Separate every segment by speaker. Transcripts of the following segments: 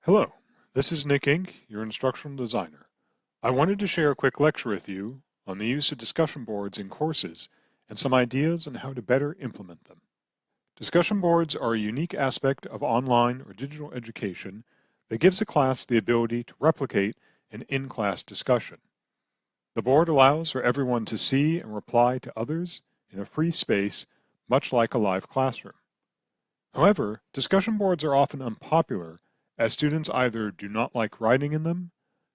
Speaker 1: Hello, this is Nick Ink, your instructional designer. I wanted to share a quick lecture with you on the use of discussion boards in courses and some ideas on how to better implement them. Discussion boards are a unique aspect of online or digital education that gives a class the ability to replicate an in-class discussion. The board allows for everyone to see and reply to others in a free space, much like a live classroom. However, discussion boards are often unpopular as students either do not like writing in them,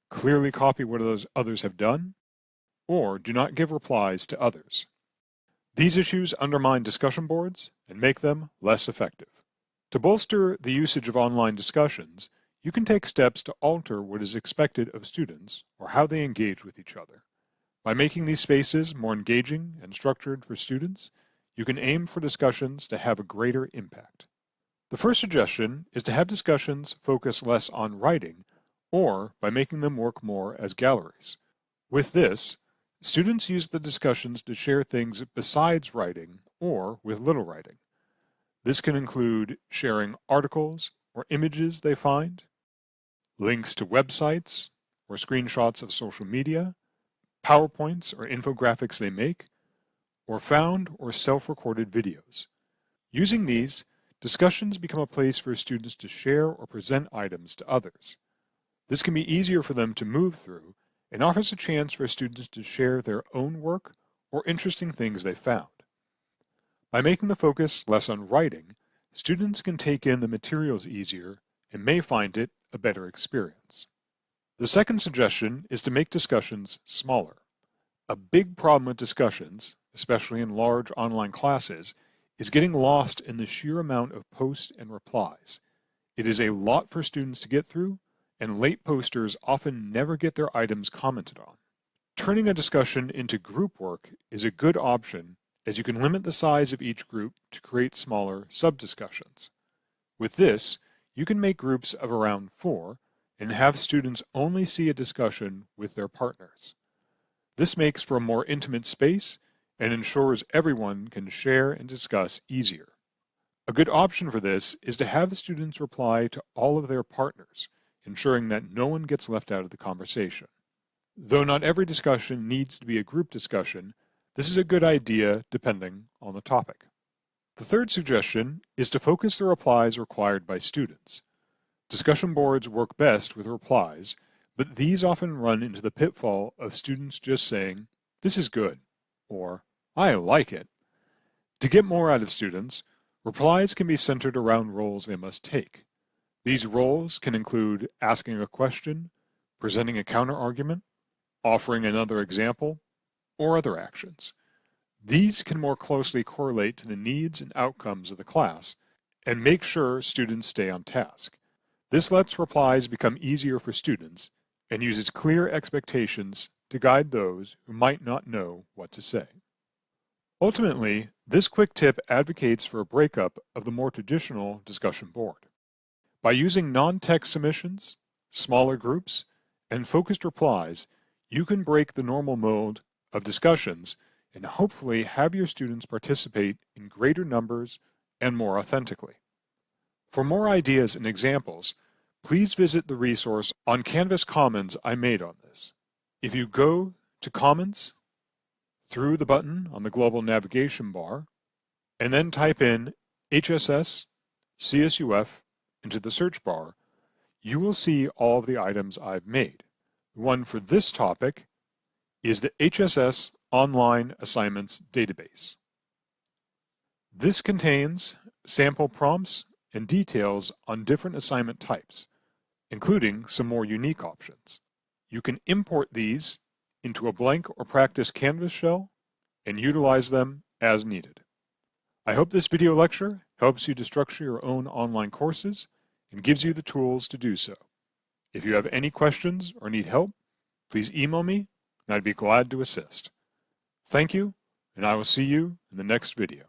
Speaker 1: clearly copy what others have done, or do not give replies to others. These issues undermine discussion boards and make them less effective. To bolster the usage of online discussions, you can take steps to alter what is expected of students or how they engage with each other. By making these spaces more engaging and structured for students, you can aim for discussions to have a greater impact. The first suggestion is to have discussions focus less on writing, or by making them work more as galleries. With this, students use the discussions to share things besides writing or with little writing. This can include sharing articles or images they find, links to websites or screenshots of social media, PowerPoints or infographics they make, or found or self-recorded videos. Using these, discussions become a place for students to share or present items to others. This can be easier for them to move through and offers a chance for students to share their own work or interesting things they found. By making the focus less on writing, students can take in the materials easier and may find it a better experience. The second suggestion is to make discussions smaller. A big problem with discussions, especially in large online classes, is getting lost in the sheer amount of posts and replies. It is a lot for students to get through, and late posters often never get their items commented on. Turning a discussion into group work is a good option, as you can limit the size of each group to create smaller sub-discussions. With this, you can make groups of around 4 and have students only see a discussion with their partners. This makes for a more intimate space and ensures everyone can share and discuss easier. A good option for this is to have students reply to all of their partners, ensuring that no one gets left out of the conversation. Though not every discussion needs to be a group discussion, this is a good idea depending on the topic. The third suggestion is to focus the replies required by students. Discussion boards work best with replies, but these often run into the pitfall of students just saying, "This is good," or "I like it." To get more out of students, replies can be centered around roles they must take. These roles can include asking a question, presenting a counterargument, offering another example, or other actions. These can more closely correlate to the needs and outcomes of the class and make sure students stay on task. This lets replies become easier for students and uses clear expectations to guide those who might not know what to say. Ultimately, this quick tip advocates for a breakup of the more traditional discussion board. By using non-text submissions, smaller groups, and focused replies, you can break the normal mode of discussions and hopefully have your students participate in greater numbers and more authentically. For more ideas and examples, please visit the resource on Canvas Commons I made on this. If you go to Commons, through the button on the global navigation bar, and then type in HSS CSUF into the search bar, you will see all of the items I've made. The one for this topic is the HSS Online Assignments Database. This contains sample prompts and details on different assignment types, including some more unique options. You can import these into a blank or practice Canvas shell and utilize them as needed. I hope this video lecture helps you to structure your own online courses and gives you the tools to do so. If you have any questions or need help, please email me and I'd be glad to assist. Thank you, and I will see you in the next video.